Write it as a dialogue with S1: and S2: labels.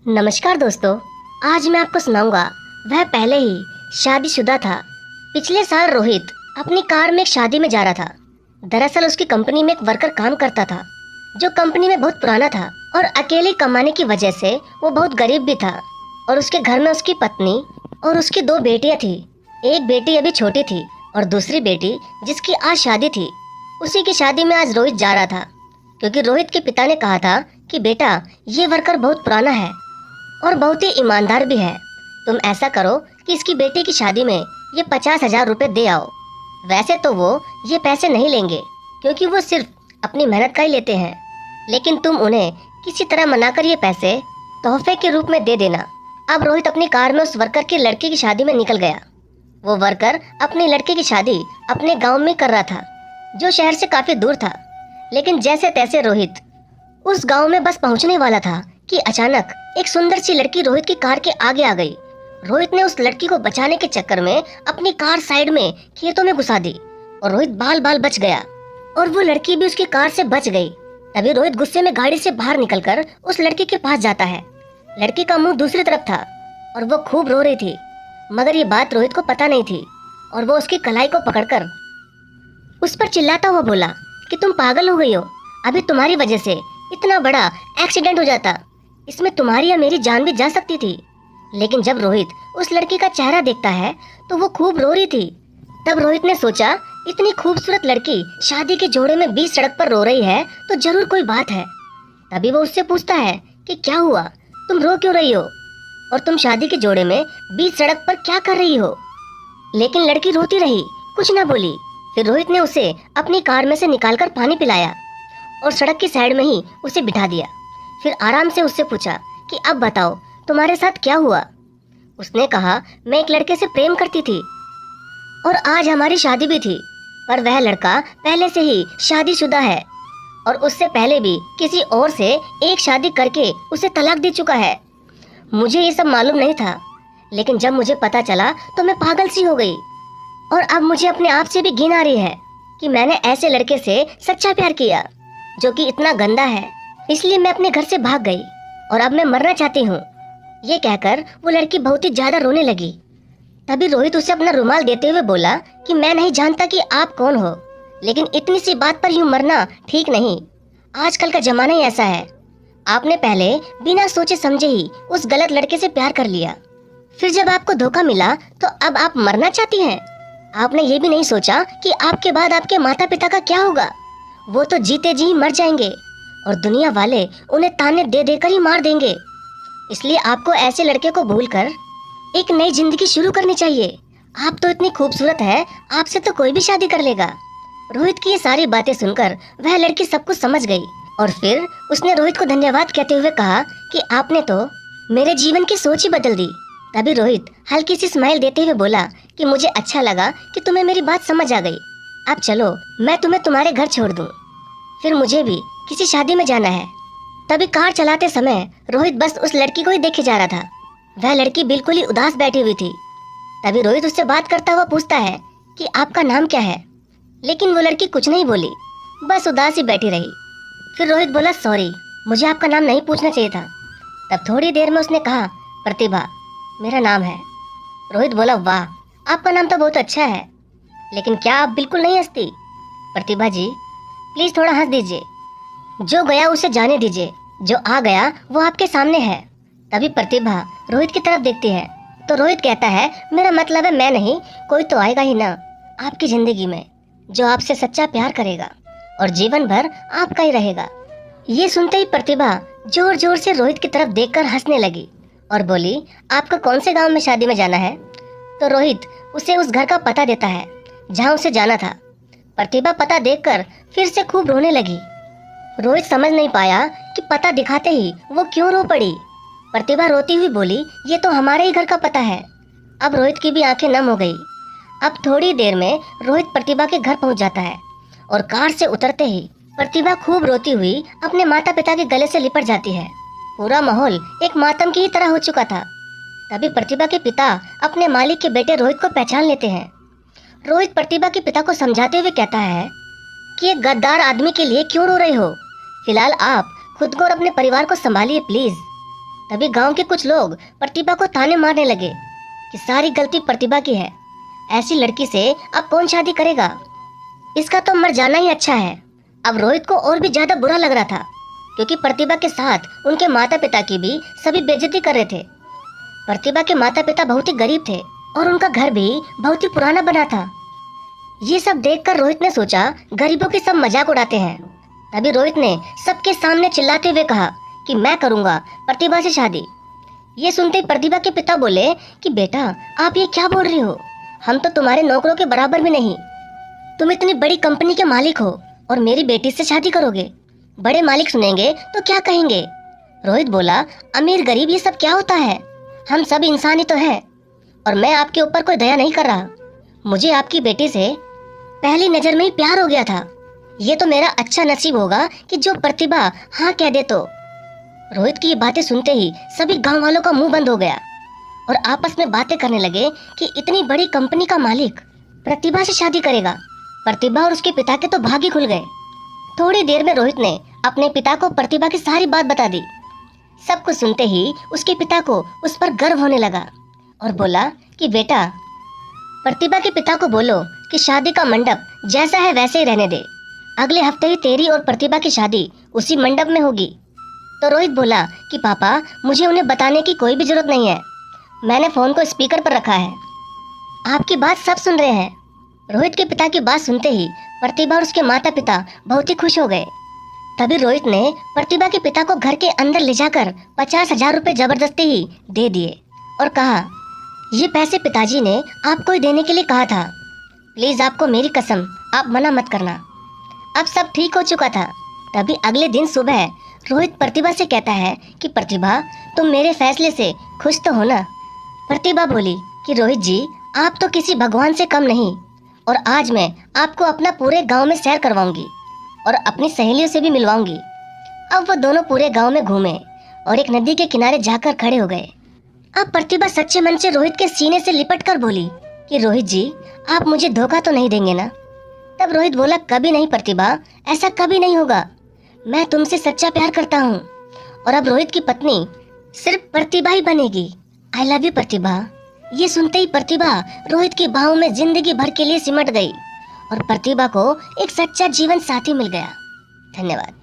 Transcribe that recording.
S1: नमस्कार दोस्तों, आज मैं आपको सुनाऊंगा। वह पहले ही शादीशुदा था। पिछले साल रोहित अपनी कार में एक शादी में जा रहा था। दरअसल उसकी कंपनी में एक वर्कर काम करता था जो कंपनी में बहुत पुराना था और अकेले कमाने की वजह से वो बहुत गरीब भी था। और उसके घर में उसकी पत्नी और उसकी दो बेटियां थी। एक बेटी अभी छोटी थी और दूसरी बेटी जिसकी आज शादी थी, उसी की शादी में आज रोहित जा रहा था। क्योंकि रोहित के पिता ने कहा था कि बेटा, ये वर्कर बहुत पुराना है और बहुत ही ईमानदार भी है। तुम ऐसा करो कि इसकी बेटी की शादी में ये 50,000 रुपए दे आओ। वैसे तो वो ये पैसे नहीं लेंगे क्योंकि वो सिर्फ अपनी मेहनत का ही लेते हैं, लेकिन तुम उन्हें किसी तरह मनाकर ये पैसे तोहफे के रूप में दे देना। अब रोहित अपनी कार में उस वर्कर की लड़की की शादी में निकल गया। वो वर्कर अपनी लड़की की शादी अपने गाँव में कर रहा था, जो शहर से काफी दूर था। लेकिन जैसे तैसे रोहित उस गांव में बस पहुंचने वाला था कि अचानक एक सुंदर सी लड़की रोहित की कार के आगे आ गई। रोहित ने उस लड़की को बचाने के चक्कर में अपनी कार साइड में खेतों में घुसा दी और रोहित बाल बाल बच गया और वो लड़की भी उसकी कार से बच गई। तभी रोहित गुस्से में गाड़ी से बाहर निकलकर उस लड़की के पास जाता है। लड़की का मुंह दूसरी तरफ था और वो खूब रो रही थी, मगर ये बात रोहित को पता नहीं थी और वो उसकी कलाई को पकड़कर उस पर चिल्लाता हुआ बोला कि तुम पागल हो गई हो, अभी तुम्हारी वजह से इतना बड़ा एक्सीडेंट हो जाता, इसमें तुम्हारी या मेरी जान भी जा सकती थी। लेकिन जब रोहित उस लड़की का चेहरा देखता है तो वो खूब रो रही थी। तब रोहित ने सोचा, इतनी खूबसूरत लड़की शादी के जोड़े में बीच सड़क पर रो रही है तो जरूर कोई बात है। तभी वो उससे पूछता है कि क्या हुआ, तुम रो क्यों रही हो और तुम शादी के जोड़े में बीच सड़क पर क्या कर रही हो। लेकिन लड़की रोती रही, कुछ ना बोली। फिर रोहित ने उसे अपनी कार में से निकालकर पानी पिलाया और सड़क की साइड में ही उसे बिठा दिया। फिर आराम से उससे पूछा कि अब बताओ तुम्हारे साथ क्या हुआ। उसने कहा, मैं एक लड़के से प्रेम करती थी और आज हमारी शादी भी थी, पर वह लड़का पहले से ही शादीशुदा है और उससे पहले भी किसी और से एक शादी करके उसे तलाक दे चुका है। मुझे ये सब मालूम नहीं था, लेकिन जब मुझे पता चला तो मैं पागल सी हो गई और अब मुझे अपने आप से भी घिन आ रही है कि मैंने ऐसे लड़के से सच्चा प्यार किया जो कि इतना गंदा है। इसलिए मैं अपने घर से भाग गई और अब मैं मरना चाहती हूँ। ये कहकर वो लड़की बहुत ही ज्यादा रोने लगी। तभी रोहित उसे अपना रुमाल देते हुए बोला कि मैं नहीं जानता कि आप कौन हो, लेकिन इतनी सी बात पर यूं मरना ठीक नहीं। आजकल का जमाना ही ऐसा है। आपने पहले बिना सोचे समझे ही उस गलत लड़के से प्यार कर लिया, फिर जब आपको धोखा मिला तो अब आप मरना चाहती हैं। आपने ये भी नहीं सोचा कि आपके बाद आपके माता पिता का क्या होगा। वो तो जीते जी मर जाएंगे और दुनिया वाले उन्हें ताने दे देकर ही मार देंगे। इसलिए आपको ऐसे लड़के को भूलकर एक नई जिंदगी शुरू करनी चाहिए। आप तो इतनी खूबसूरत है, आपसे तो कोई भी शादी कर लेगा। रोहित की ये सारी बातें सुनकर वह लड़की सब कुछ समझ गई और फिर उसने रोहित को धन्यवाद कहते हुए कहा कि आपने तो मेरे जीवन की सोच ही बदल दी। तभी रोहित हल्की सी स्माइल देते हुए बोला कि मुझे अच्छा लगा कि तुम्हें मेरी बात समझ आ गई। अब चलो, मैं तुम्हें तुम्हारे घर छोड़ दूं, फिर मुझे भी किसी शादी में जाना है। तभी कार चलाते समय रोहित बस उस लड़की को ही देखे जा रहा था। वह लड़की बिल्कुल ही उदास बैठी हुई थी। तभी रोहित उससे बात करता हुआ पूछता है कि आपका नाम क्या है। लेकिन वो लड़की कुछ नहीं बोली, बस उदास ही बैठी रही। फिर रोहित बोला, सॉरी, मुझे आपका नाम नहीं पूछना चाहिए था। तब थोड़ी देर में उसने कहा, प्रतिभा मेरा नाम है। रोहित बोला, वाह, आपका नाम तो बहुत अच्छा है, लेकिन क्या आप बिल्कुल नहीं हंसती। प्रतिभा जी, प्लीज थोड़ा हंस दीजिए। जो गया उसे जाने दीजिए, जो आ गया वो आपके सामने है। तभी प्रतिभा रोहित की तरफ देखती है तो रोहित कहता है, मेरा मतलब है मैं नहीं, कोई तो आएगा ही ना आपकी जिंदगी में जो आपसे सच्चा प्यार करेगा और जीवन भर आपका ही रहेगा। ये सुनते ही प्रतिभा जोर जोर से रोहित की तरफ देखकर हंसने लगी और बोली, आपको कौन से गांव में शादी में जाना है। तो रोहित उसे उस घर का पता देता है जहां उसे जाना था। प्रतिभा पता देखकर फिर से खूब रोने लगी। रोहित समझ नहीं पाया कि पता दिखाते ही वो क्यों रो पड़ी। प्रतिभा रोती हुई बोली, ये तो हमारे ही घर का पता है। अब रोहित की भी आंखें नम हो गई। अब थोड़ी देर में रोहित प्रतिभा के घर पहुंच जाता है और कार से उतरते ही प्रतिभा खूब रोती हुई अपने माता पिता के गले से लिपट जाती है। पूरा माहौल एक मातम की ही तरह हो चुका था। तभी प्रतिभा के पिता अपने मालिक के बेटे रोहित को पहचान लेते हैं। रोहित प्रतिभा के पिता को समझाते हुए कहता है कि एक गद्दार आदमी के लिए क्यों रो रहे हो। फिलहाल आप खुद को और अपने परिवार को संभालिए प्लीज। तभी गांव के कुछ लोग प्रतिभा को ताने मारने लगे कि सारी गलती प्रतिभा की है, ऐसी लड़की से अब कौन शादी करेगा, इसका तो मर जाना ही अच्छा है। अब रोहित को और भी ज्यादा बुरा लग रहा था, क्योंकि प्रतिभा के साथ उनके माता पिता की भी सभी बेइज्जती कर रहे थे। प्रतिभा के माता पिता बहुत ही गरीब थे और उनका घर भी बहुत ही पुराना बना था। ये सब देखकर रोहित ने सोचा गरीबों के सब मजाक उड़ाते हैं। तभी रोहित ने सबके सामने चिल्लाते हुए कहा कि मैं करूंगा प्रतिभा से शादी। ये सुनते ही प्रतिभा के पिता बोले कि बेटा, आप ये क्या बोल रही हो, हम तो तुम्हारे नौकरों के बराबर भी नहीं। तुम इतनी बड़ी कंपनी के मालिक हो और मेरी बेटी से शादी करोगे, बड़े मालिक सुनेंगे तो क्या कहेंगे। रोहित बोला, अमीर गरीब ये सब क्या होता है, हम सब इंसान ही तो हैं और मैं आपके ऊपर कोई दया नहीं कर रहा। मुझे आपकी बेटी से पहली नजर में ही प्यार हो गया था। ये तो मेरा अच्छा नसीब होगा कि जो प्रतिभा हाँ कह दे तो। रोहित की ये बातें सुनते ही सभी गांव वालों का मुंह बंद हो गया और आपस में बातें करने लगे कि इतनी बड़ी कंपनी का मालिक प्रतिभा से शादी करेगा। प्रतिभा और उसके पिता के तो भाग ही खुल गए। थोड़ी देर में रोहित ने अपने पिता को प्रतिभा की सारी बात बता दी। सब कुछ सुनते ही उसके पिता को उस पर गर्व होने लगा और बोला कि बेटा, प्रतिभा के पिता को बोलो कि शादी का मंडप जैसा है वैसे ही रहने दे। अगले हफ्ते ही तेरी और प्रतिभा की शादी उसी मंडप में होगी। तो रोहित बोला कि पापा, मुझे उन्हें बताने की कोई भी जरूरत नहीं है, मैंने फोन को स्पीकर पर रखा है, आपकी बात सब सुन रहे हैं। रोहित के पिता की बात सुनते ही प्रतिभा और उसके माता पिता बहुत ही खुश हो गए। तभी रोहित ने प्रतिभा के पिता को घर के अंदर ले जाकर 50,000 रुपए जबरदस्ती ही दे दिए और कहा, ये पैसे पिताजी ने आपको ही देने के लिए कहा था, प्लीज आपको मेरी कसम, आप मना मत करना। अब सब ठीक हो चुका था। तभी अगले दिन सुबह रोहित प्रतिभा से कहता है कि प्रतिभा, तुम मेरे फैसले से खुश तो हो ना। प्रतिभा बोली कि रोहित जी, आप तो किसी भगवान से कम नहीं और आज मैं आपको अपना पूरे गांव में सैर करवाऊंगी और अपनी सहेलियों से भी मिलवाऊंगी। अब वो दोनों पूरे गांव में घूमे और एक नदी के किनारे जाकर खड़े हो गए। अब प्रतिभा सच्चे मन से रोहित के सीने से लिपट कर बोली कि रोहित जी, आप मुझे धोखा तो नहीं देंगे ना। तब रोहित बोला, कभी नहीं प्रतिभा, ऐसा कभी नहीं होगा, मैं तुमसे सच्चा प्यार करता हूँ और अब रोहित की पत्नी सिर्फ प्रतिभा ही बनेगी। आई लव यू प्रतिभा। ये सुनते ही प्रतिभा रोहित की बाहों में जिंदगी भर के लिए सिमट गई और प्रतिभा को एक सच्चा जीवन साथी मिल गया। धन्यवाद।